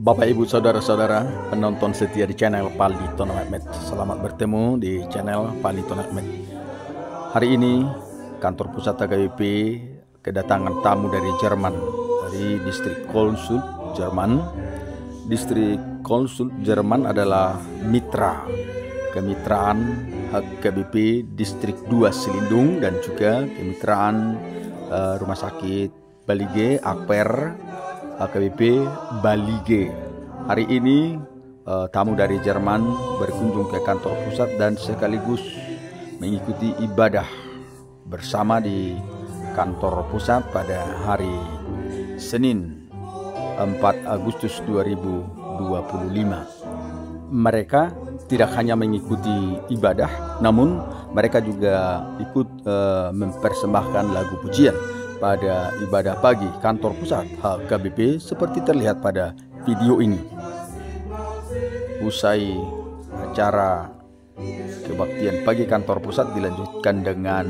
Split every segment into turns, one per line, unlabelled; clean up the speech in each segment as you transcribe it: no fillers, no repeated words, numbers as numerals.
Bapak Ibu Saudara-saudara penonton setia di channel Palito Mehmet, selamat bertemu di channel Palito Mehmet. Hari ini kantor pusat HKBP kedatangan tamu dari Jerman, dari distrik Konsul Jerman. Distrik Konsul Jerman adalah mitra kemitraan HKBP distrik 2 Selindung dan juga kemitraan rumah sakit Balige Akper HKBP Balige. Hari ini tamu dari Jerman berkunjung ke kantor pusat dan sekaligus mengikuti ibadah bersama di kantor pusat pada hari Senin 4 Agustus 2025. Mereka tidak hanya mengikuti ibadah, namun mereka juga ikut mempersembahkan lagu pujian pada ibadah pagi kantor pusat HKBP seperti terlihat pada video ini. Usai acara kebaktian pagi kantor pusat dilanjutkan dengan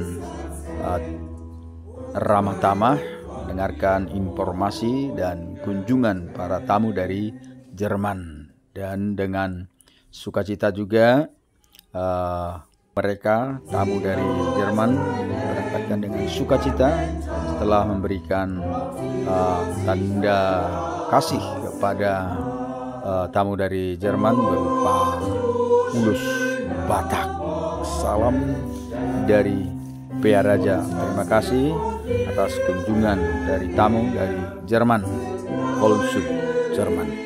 ramah tamah, mendengarkan informasi dan kunjungan para tamu dari Jerman, dan dengan sukacita juga mereka tamu dari Jerman berangkatkan dengan sukacita setelah memberikan tanda kasih kepada tamu dari Jerman berupa ulus Batak. Salam dari Pia Raja. Terima kasih atas kunjungan dari tamu dari Jerman, Konsul Jerman.